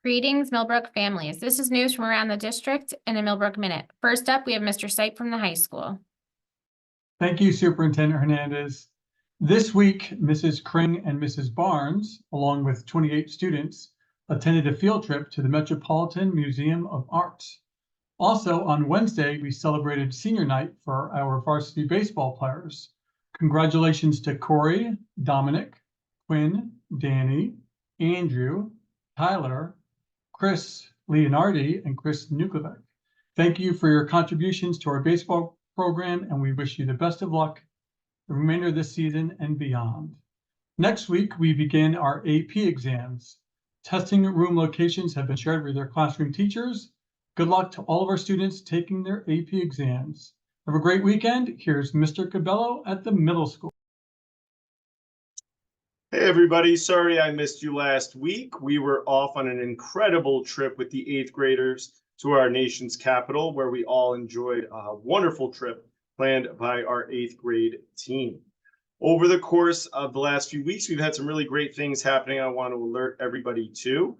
Greetings, Millbrook families. This is news from around the district in a Millbrook Minute. First up, we have Mr. Sipe from the high school. Thank you, Superintendent Hernandez. This week, Mrs. Kring and Mrs. Barnes, along with 28 students, attended a field trip to the Metropolitan Museum of Arts. Also, on Wednesday, we celebrated senior night for our varsity baseball players. Congratulations to Corey, Dominic, Quinn, Danny, Andrew, Tyler, Chris Leonardi, and Chris Nukovic. Thank you for your contributions to our baseball program, and we wish you the best of luck the remainder of this season and beyond. Next week, we begin our AP exams. Testing room locations have been shared with their classroom teachers. Good luck to all of our students taking their AP exams. Have a great weekend. Here's Mr. Cabello at the middle school. Hey everybody, sorry I missed you last week. We were off on an incredible trip with the 8th graders to our nation's capital, where we all enjoyed a wonderful trip planned by our 8th grade team. Over the course of the last few weeks, we've had some really great things happening I want to alert everybody to.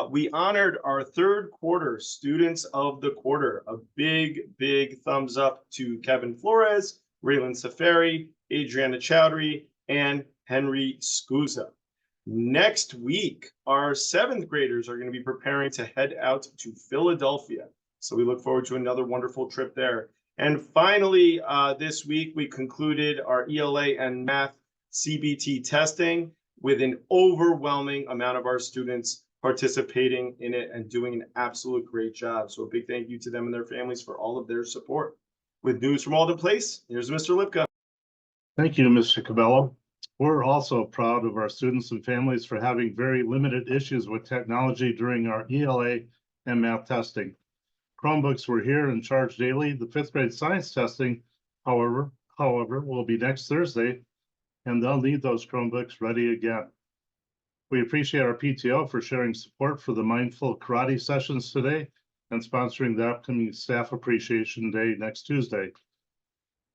We honored our 3rd quarter students of the quarter. A big thumbs up to Kevin Flores, Raylan Safari, Adriana Chowdhury, and Henry Scusa. Next week, our 7th graders are going to be preparing to head out to Philadelphia. So we look forward to another wonderful trip there. And finally, this week, we concluded our ELA and math CBT testing with an overwhelming amount of our students participating in it and doing an absolute great job. So a big thank you to them and their families for all of their support. With news from Alden Place, here's Mr. Lipka. Thank you, Mr. Cabello. We're also proud of our students and families for having very limited issues with technology during our ELA and math testing. Chromebooks were here and charged daily. The 5th grade science testing, however, will be next Thursday, and they'll need those Chromebooks ready again. We appreciate our PTO for sharing support for the Mindful Karate sessions today and sponsoring the upcoming Staff Appreciation Day next Tuesday.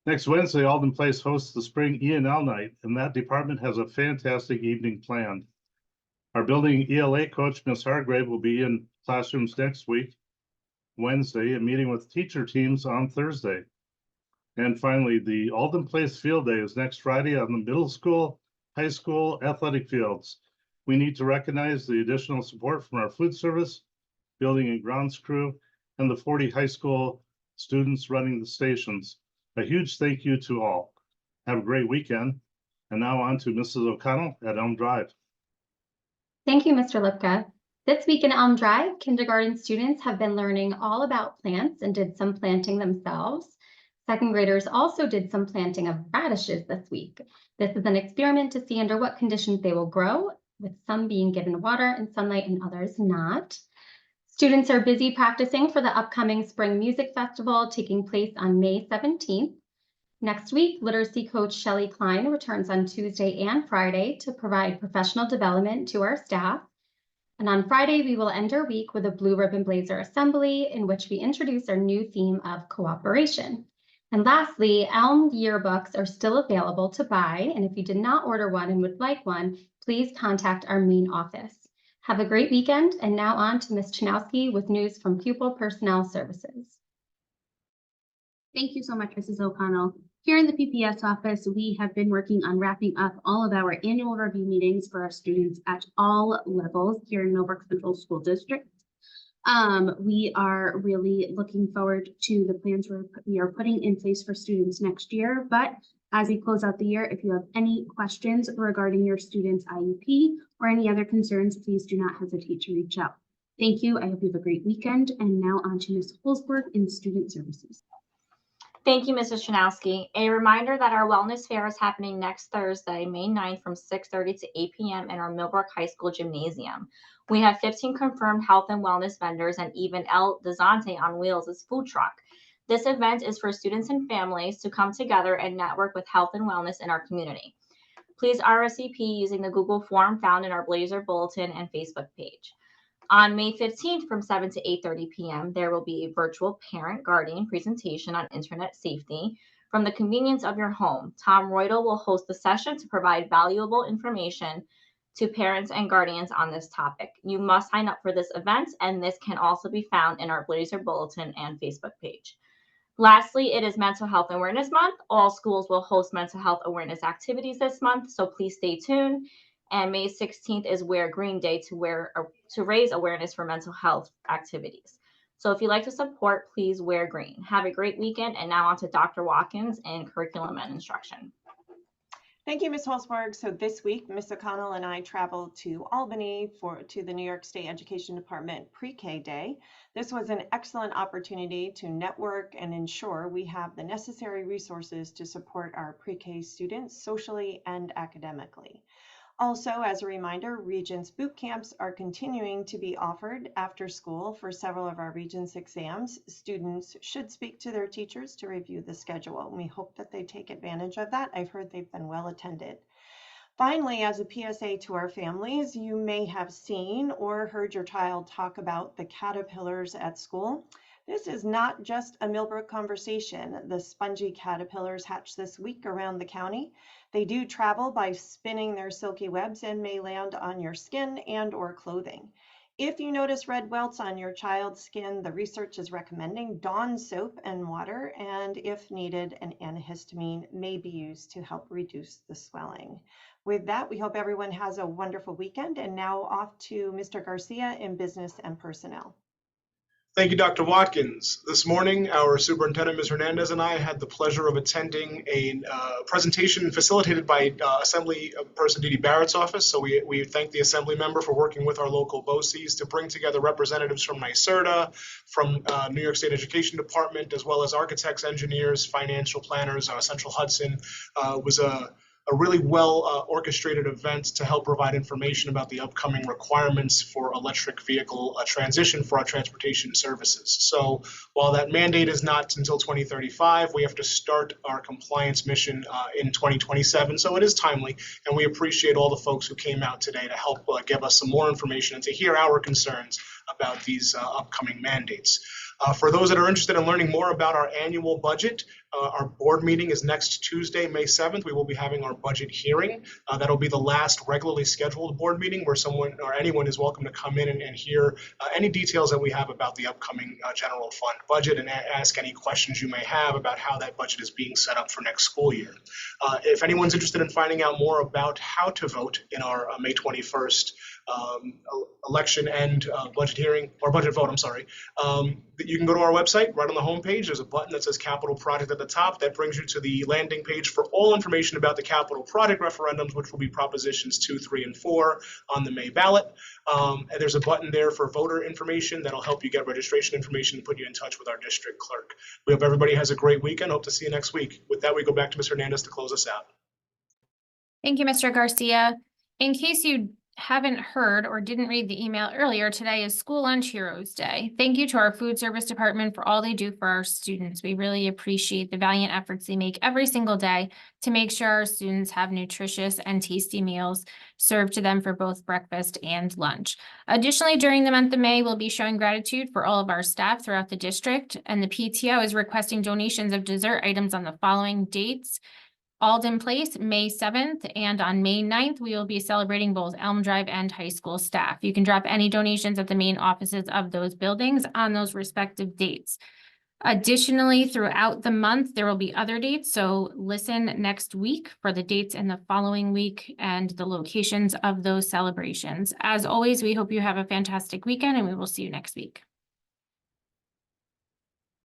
Next Wednesday, Alden Place hosts the Spring E&L Night, and that department has a fantastic evening planned. Our building ELA coach, Ms. Hargrave, will be in classrooms next week, Wednesday, and meeting with teacher teams on Thursday. And finally, the Alden Place Field Day is next Friday on the middle school, high school athletic fields. We need to recognize the additional support from our food service, building and grounds crew, and the 40 high school students running the stations. A huge thank you to all. Have a great weekend. And now on to Mrs. O'Connell at Elm Drive. Thank you, Mr. Lipka. This week in Elm Drive, kindergarten students have been learning all about plants and did some planting themselves. 2nd graders also did some planting of radishes this week. This is an experiment to see under what conditions they will grow, with some being given water and sunlight and others not. Students are busy practicing for the upcoming Spring Music Festival taking place on May 17th. Next week, literacy coach Shelley Klein returns on Tuesday and Friday to provide professional development to our staff. And on Friday, we will end our week with a Blue Ribbon Blazer assembly in which we introduce our new theme of cooperation. And lastly, Elm yearbooks are still available to buy. And if you did not order one and would like one, please contact our main office. Have a great weekend, and now on to Ms. Chanowski with news from Pupil Personnel Services. Thank you so much, Mrs. O'Connell. Here in the PPS office, we have been working on wrapping up all of our annual review meetings for our students at all levels here in Millbrook Central School District. We are really looking forward to the plans we are putting in place for students next year, but as we close out the year, if you have any questions regarding your student's IEP or any other concerns, please do not hesitate to reach out. Thank you. I hope you have a great weekend. And now on to Ms. Holsberg in Student Services. Thank you, Mrs. Chanowski. A reminder that our wellness fair is happening next Thursday, May 9th from 6:30 to 8 p.m. in our Millbrook High School Gymnasium. We have 15 confirmed health and wellness vendors and even El Desante on Wheels' food truck. This event is for students and families to come together and network with health and wellness in our community. Please RSVP using the Google form found in our Blazer Bulletin and Facebook page. On May 15th from 7 to 8:30 p.m., there will be a virtual parent-guardian presentation on internet safety from the convenience of your home. Tom Reudel will host the session to provide valuable information to parents and guardians on this topic. You must sign up for this event, and this can also be found in our Blazer Bulletin and Facebook page. Lastly, it is Mental Health Awareness Month. All schools will host mental health awareness activities this month, so please stay tuned. And May 16th is Wear Green Day to raise awareness for mental health activities. So if you'd like to support, please wear green. Have a great weekend. And now on to Dr. Watkins in Curriculum and Instruction. Thank you, Ms. Holzberg. So this week, Ms. O'Connell and I traveled to Albany to the New York State Education Department Pre-K Day. This was an excellent opportunity to network and ensure we have the necessary resources to support our pre-K students socially and academically. Also, as a reminder, Regents boot camps are continuing to be offered after school for several of our Regents exams. Students should speak to their teachers to review the schedule, and we hope that they take advantage of that. I've heard they've been well attended. Finally, as a PSA to our families, you may have seen or heard your child talk about the caterpillars at school. This is not just a Millbrook conversation. The spongy caterpillars hatch this week around the county. They do travel by spinning their silky webs and may land on your skin and or clothing. If you notice red welts on your child's skin, the research is recommending Dawn soap and water, and if needed, an antihistamine may be used to help reduce the swelling. With that, we hope everyone has a wonderful weekend, and now off to Mr. Garcia in Business and Personnel. Thank you, Dr. Watkins. This morning, our superintendent, Ms. Hernandez, and I had the pleasure of attending a presentation facilitated by Assembly Person Dee Dee Barrett's office. So we thank the Assembly member for working with our local BOCES to bring together representatives from NYSERDA, from New York State Education Department, as well as architects, engineers, financial planners. Central Hudson was a really well orchestrated event to help provide information about the upcoming requirements for electric vehicle transition for our transportation services. So while that mandate is not until 2035, we have to start our compliance mission in 2027. So it is timely, and we appreciate all the folks who came out today to help give us some more information and to hear our concerns about these upcoming mandates. For those that are interested in learning more about our annual budget, our board meeting is next Tuesday, May 7th. We will be having our budget hearing. That'll be the last regularly scheduled board meeting where someone or anyone is welcome to come in and hear any details that we have about the upcoming general fund budget and ask any questions you may have about how that budget is being set up for next school year. If anyone's interested in finding out more about how to vote in our May 21st election and budget hearing, or budget vote, I'm sorry, you can go to our website. Right on the homepage, there's a button that says Capital Project at the top. That brings you to the landing page for all information about the capital project referendums, which will be propositions 2, 3, and 4 on the May ballot. And there's a button there for voter information that'll help you get registration information and put you in touch with our district clerk. We hope everybody has a great weekend. Hope to see you next week. With that, we go back to Ms. Hernandez to close us out. Thank you, Mr. Garcia. In case you haven't heard or didn't read the email earlier, today is School Lunch Heroes Day. Thank you to our food service department for all they do for our students. We really appreciate the valiant efforts they make every single day to make sure our students have nutritious and tasty meals served to them for both breakfast and lunch. Additionally, during the month of May, we'll be showing gratitude for all of our staff throughout the district, and the PTO is requesting donations of dessert items on the following dates: Alden Place, May 7th, and on May 9th, we will be celebrating both Elm Drive and high school staff. You can drop any donations at the main offices of those buildings on those respective dates. Additionally, throughout the month, there will be other dates, so listen next week for the dates in the following week and the locations of those celebrations. As always, we hope you have a fantastic weekend, and we will see you next week.